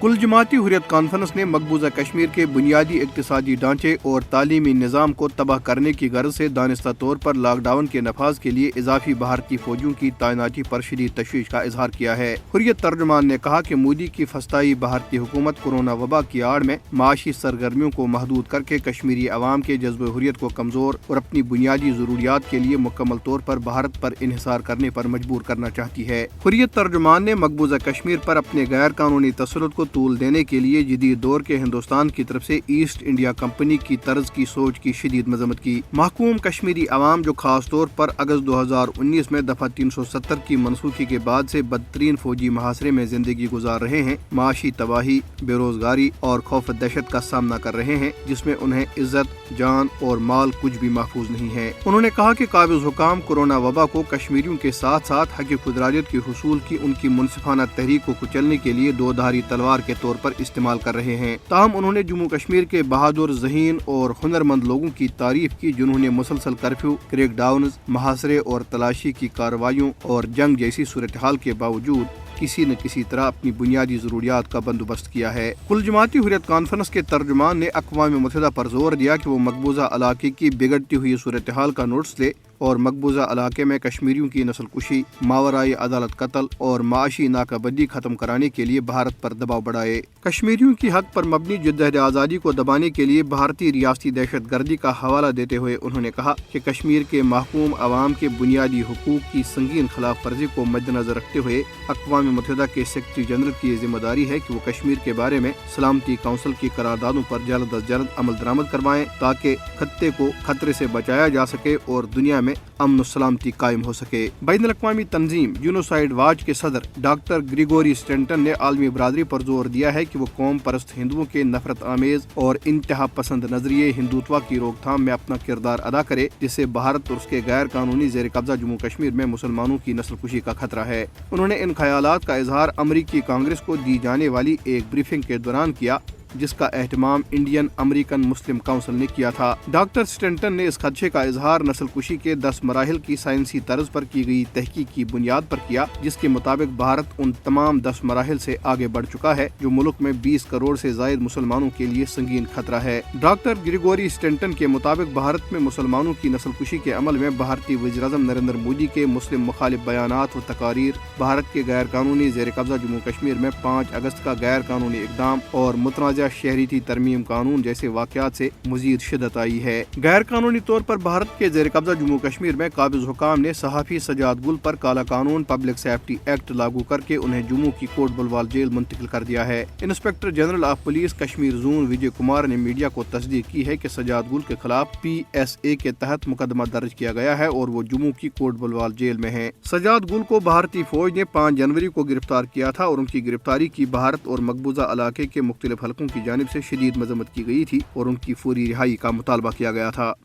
کل جماعتی حریت کانفرنس نے مقبوضہ کشمیر کے بنیادی اقتصادی ڈھانچے اور تعلیمی نظام کو تباہ کرنے کی غرض سے دانستہ طور پر لاک ڈاؤن کے نفاذ کے لیے اضافی بھارتی فوجیوں کی تعیناتی پر شدید تشویش کا اظہار کیا ہے۔ حریت ترجمان نے کہا کہ مودی کی فسطائی بھارتی حکومت کورونا وبا کی آڑ میں معاشی سرگرمیوں کو محدود کر کے کشمیری عوام کے جذبہ حریت کو کمزور اور اپنی بنیادی ضروریات کے لیے مکمل طور پر بھارت پر انحصار کرنے پر مجبور کرنا چاہتی ہے۔ حریت ترجمان نے مقبوضہ کشمیر پر اپنے غیر قانونی تسلط کو طول دینے کے لیے جدید دور کے ہندوستان کی طرف سے ایسٹ انڈیا کمپنی کی طرز کی سوچ کی شدید مذمت کی۔ محکوم کشمیری عوام جو خاص طور پر اگست 2019 میں دفعہ 370 کی منسوخی کے بعد سے بدترین فوجی محاصرے میں زندگی گزار رہے ہیں، معاشی تباہی، بے روزگاری اور خوف دہشت کا سامنا کر رہے ہیں، جس میں انہیں عزت، جان اور مال کچھ بھی محفوظ نہیں ہے۔ انہوں نے کہا کہ قابض حکام کورونا وبا کو کشمیریوں کے ساتھ ساتھ حق خودارادیت کے حصول کی ان کی منصفانہ تحریک کو کچلنے کے لیے دو دھاری تلوار کے طور پر استعمال کر رہے ہیں۔ تاہم انہوں نے جموں کشمیر کے بہادر، ذہین اور ہنرمند لوگوں کی تعریف کی، جنہوں نے مسلسل کرفیو، کریک ڈاؤنز، محاصرے اور تلاشی کی کارروائیوں اور جنگ جیسی صورتحال کے باوجود کسی نہ کسی طرح اپنی بنیادی ضروریات کا بندوبست کیا ہے۔ کل جماعتی حریت کانفرنس کے ترجمان نے اقوام متحدہ پر زور دیا کہ وہ مقبوضہ علاقے کی بگڑتی ہوئی صورتحال کا نوٹس لے اور مقبوضہ علاقے میں کشمیریوں کی نسل کشی، ماورائی عدالت قتل اور معاشی ناکہ بندی ختم کرانے کے لیے بھارت پر دباؤ بڑھائے۔ کشمیریوں کی حق پر مبنی جدوجہد آزادی کو دبانے کے لیے بھارتی ریاستی دہشت گردی کا حوالہ دیتے ہوئے انہوں نے کہا کہ کشمیر کے محکوم عوام کے بنیادی حقوق کی سنگین خلاف ورزی کو مد نظر رکھتے ہوئے اقوام متحدہ کے سیکرٹری جنرل کی یہ ذمہ داری ہے کہ وہ کشمیر کے بارے میں سلامتی کونسل کی قراردادوں پر جلد از جلد عمل درآمد کروائیں تاکہ خطے کو خطرے سے بچایا جا سکے اور دنیا میں امن و سلامتی قائم ہو سکے۔ بین الاقوامی تنظیم جینوسائیڈ واچ کے صدر ڈاکٹر گریگوری اسٹینٹن نے عالمی برادری پر زور دیا ہے کہ وہ قوم پرست ہندوؤں کے نفرت آمیز اور انتہا پسند نظریے ہندوتوا کی روک تھام میں اپنا کردار ادا کرے، جس سے بھارت اور اس کے غیر قانونی زیر قبضہ جموں کشمیر میں مسلمانوں کی نسل کشی کا خطرہ ہے۔ انہوں نے ان خیالات کا اظہار امریکی کانگریس کو دی جانے والی ایک بریفنگ کے دوران کیا، جس کا اہتمام انڈین امریکن مسلم کونسل نے کیا تھا۔ ڈاکٹر اسٹینٹن نے اس خدشے کا اظہار نسل کشی کے 10 مراحل کی سائنسی طرز پر کی گئی تحقیق کی بنیاد پر کیا، جس کے مطابق بھارت ان تمام 10 مراحل سے آگے بڑھ چکا ہے جو ملک میں 20 کروڑ سے زائد مسلمانوں کے لیے سنگین خطرہ ہے۔ ڈاکٹر گریگوری اسٹینٹن کے مطابق بھارت میں مسلمانوں کی نسل کشی کے عمل میں بھارتی وزیر اعظم نریندر مودی کے مسلم مخالف بیانات و تقاریر، بھارت کے غیر قانونی زیر قبضہ جموں کشمیر میں 5 اگست کا غیر قانونی اقدام اور متنازع شہریتی ترمیم قانون جیسے واقعات سے مزید شدت آئی ہے۔ غیر قانونی طور پر بھارت کے زیر قبضہ جموں کشمیر میں قابض حکام نے صحافی سجاد گل پر کالا قانون پبلک سیفٹی ایکٹ لاگو کر کے انہیں جموں کی کوٹ بلوال جیل منتقل کر دیا ہے۔ Inspector general of police Kashmir zone Vijay Kumar نے میڈیا کو تصدیق کی ہے کہ سجاد گل کے خلاف PSA کے تحت مقدمہ درج کیا گیا ہے اور وہ جموں کی کوٹ بلوال جیل میں ہیں۔ سجاد گل کو بھارتی فوج نے 5 جنوری کو گرفتار کیا تھا اور ان کی گرفتاری کی بھارت اور مقبوضہ علاقے کے مختلف حلقوں کی جانب سے شدید مذمت کی گئی تھی اور ان کی فوری رہائی کا مطالبہ کیا گیا تھا۔